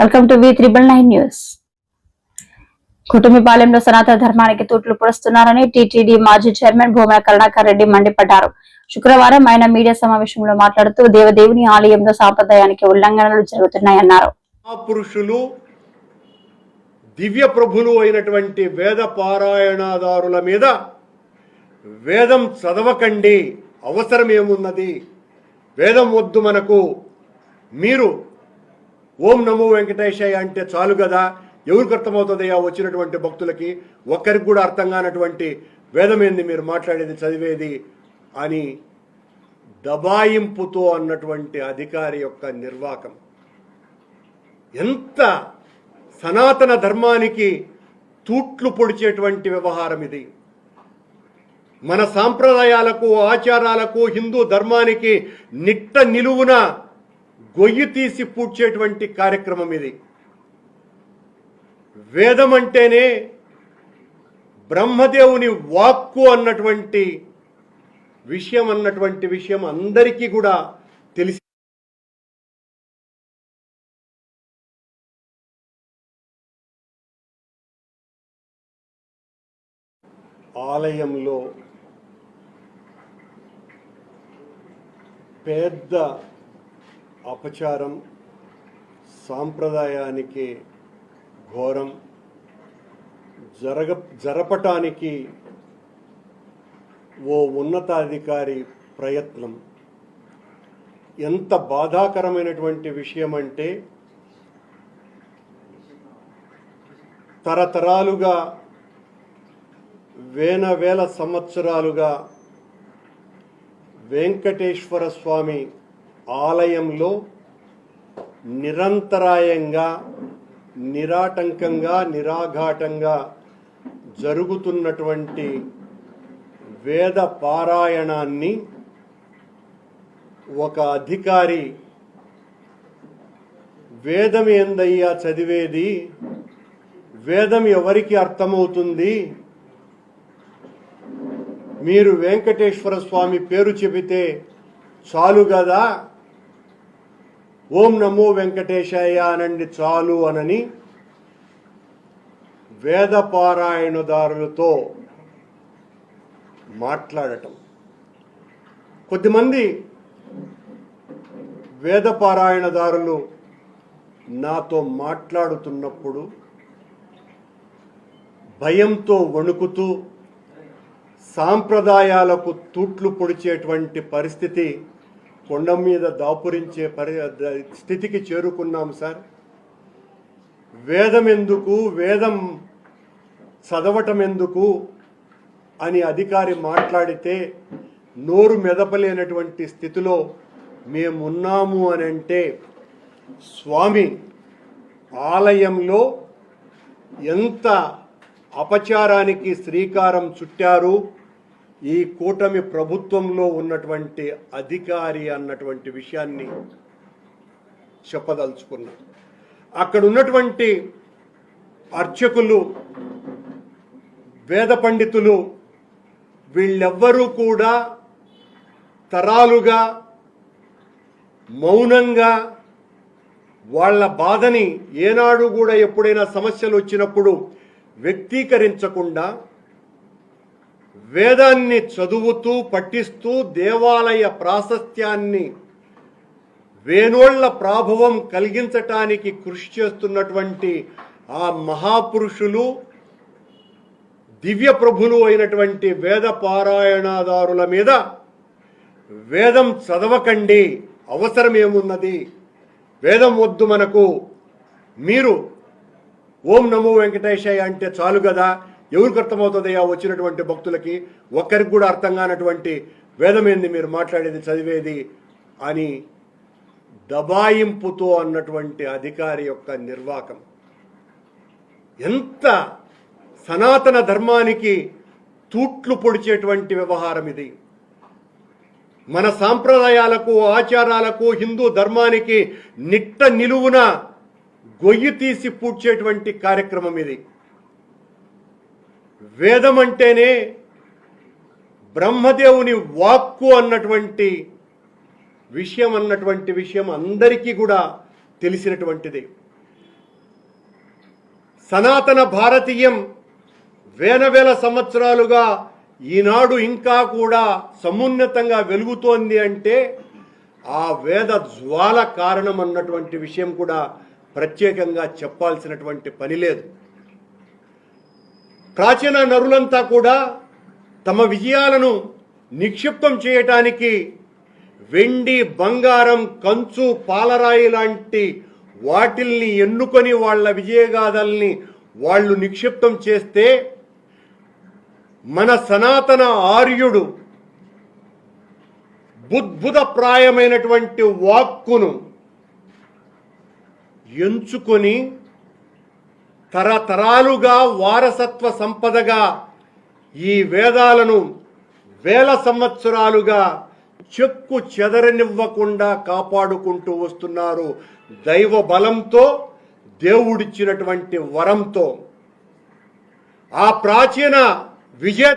Welcome to V999 news. కుటుంబపాలెంలో సనాతన ధర్మానికి తూట్లు పొడుస్తున్నారని టీటీడీ మాజీ చైర్మన్ భూమన కరుణాకర్ రెడ్డి మండిపడ్డారు. శుక్రవారం ఆయన మీడియా సమావేశంలో మాట్లాడుతూ దేవదేవుని ఆలయంలో సాంప్రదాయానికి ఉల్లంఘనలు జరుగుతున్నాయన్నారు. పురుషులు దివ్య ప్రభులు అయినటువంటి వేద పారాయణదారుల మీద వేదం చదవకండి, అవసరం ఏమున్నది, వేదం వద్దు మనకు, మీరు ఓం నమో వెంకటేశాయ అంటే చాలు కదా, ఎవరికి అర్థమవుతుందయ్యా వచ్చినటువంటి భక్తులకి, ఒక్కరికి కూడా అర్థం కానటువంటి వేదం ఏంది మీరు మాట్లాడేది చదివేది అని దబాయింపుతో అన్నటువంటి అధికారి యొక్క నిర్వాకం ఎంత సనాతన ధర్మానికి తూట్లు పొడిచేటువంటి వ్యవహారం ఇది. మన సాంప్రదాయాలకు ఆచారాలకు హిందూ ధర్మానికి నిట్ట నిలువున గొయ్యి తీసి పూడ్చేటువంటి కార్యక్రమం ఇది. వేదం అంటేనే బ్రహ్మదేవుని వాక్కు అన్నటువంటి విషయం అందరికీ కూడా తెలిసి ఆలయంలో పెద్ద అపచారం, సాంప్రదాయానికి ఘోరం జరపటానికి ఓ ఉన్నతాధికారి ప్రయత్నం ఎంత బాధాకరమైనటువంటి విషయం అంటే, తరతరాలుగా వేల సంవత్సరాలుగా వెంకటేశ్వర స్వామి ఆలయంలో నిరంతరాయంగా నిరాటంకంగా నిరాఘాటంగా జరుగుతున్నటువంటి వేద పారాయణాన్ని ఒక అధికారి వేదం ఏందయ్యా చదివేది, వేదం ఎవరికి అర్థమవుతుంది, మీరు వెంకటేశ్వర స్వామి పేరు చెబితే చాలు కదా, ఓం నమో వెంకటేశాయ అనండి చాలు అనని వేద పారాయణదారులతో మాట్లాడటం. కొద్దిమంది వేద పారాయణదారులు నాతో మాట్లాడుతున్నప్పుడు భయంతో వణుకుతూ సాంప్రదాయాలకు తూట్లు పొడిచేటువంటి పరిస్థితి, కొండ మీద దాపురించే స్థితికి చేరుకున్నాం సార్. వేదం ఎందుకు, వేదం చదవటం ఎందుకు అని అధికారి మాట్లాడితే నోరు మెదపలేనటువంటి స్థితిలో మేమున్నాము అని అంటే, స్వామి ఆలయంలో ఎంత అపచారానికి శ్రీకారం చుట్టారు ఈ కూటమి ప్రభుత్వంలో ఉన్నటువంటి అధికారి అన్నటువంటి విషయాన్ని చెప్పదలుచుకున్నా. అక్కడ ఉన్నటువంటి అర్చకులు, వేద పండితులు వీళ్ళెవ్వరూ కూడా తరాలుగా మౌనంగా వాళ్ళ బాధని ఏనాడు కూడా ఎప్పుడైనా సమస్యలు వచ్చినప్పుడు వ్యక్తీకరించకుండా వేదాన్ని చదువుతూ పఠిస్తూ దేవాలయ ప్రాశస్త్యాన్ని వేనోళ్ల ప్రాభవం కలిగించటానికి కృషి చేస్తున్నటువంటి ఆ మహాపురుషులు దివ్య ప్రభులు అయినటువంటి వేద పారాయణదారుల మీద వేదం చదవకండి, అవసరం ఏమున్నది, వేదం వద్దు మనకు, మీరు ఓం నమో వెంకటేశాయ అంటే చాలు కదా, ఎవరికి అర్థమవుతుందయ్యా వచ్చినటువంటి భక్తులకి, ఒక్కరికి కూడా అర్థం కానటువంటి వేదం ఏంది మీరు మాట్లాడేది చదివేది అని దబాయింపుతో అన్నటువంటి అధికారి యొక్క నిర్వాకం ఎంత సనాతన ధర్మానికి తూట్లు పొడిచేటువంటి వ్యవహారం ఇది. మన సాంప్రదాయాలకు ఆచారాలకు హిందూ ధర్మానికి నిట్ట నిలువున గొయ్యి తీసి పూడ్చేటువంటి కార్యక్రమం ఇది. వేదం అంటేనే బ్రహ్మదేవుని వాక్కు అన్నటువంటి విషయం అందరికీ కూడా తెలిసినటువంటిది. సనాతన భారతీయం వేల సంవత్సరాలుగా ఈనాడు ఇంకా కూడా సమున్నతంగా వెలుగుతోంది అంటే ఆ వేద జ్వాల కారణం అన్నటువంటి విషయం కూడా ప్రత్యేకంగా చెప్పాల్సినటువంటి పని లేదు. ప్రాచీన నరులంతా కూడా తమ విజయాలను నిక్షిప్తం చేయటానికి వెండి, బంగారం, కంచు, పాలరాయి లాంటి వాటిల్ని ఎన్నుకొని వాళ్ళ విజయగాథల్ని వాళ్ళు నిక్షిప్తం చేస్తే మన సనాతన ఆర్యుడు బుద్భుతప్రాయమైనటువంటి వాక్కును ఎంచుకొని తరతరాలుగా వారసత్వ సంపదగా ఈ వేదాలను వేల సంవత్సరాలుగా చెక్కు చెదరనివ్వకుండా కాపాడుకుంటూ వస్తున్నారు. దైవ బలంతో, దేవుడిచ్చినటువంటి వరంతో. ఆ ప్రాచీన విజయ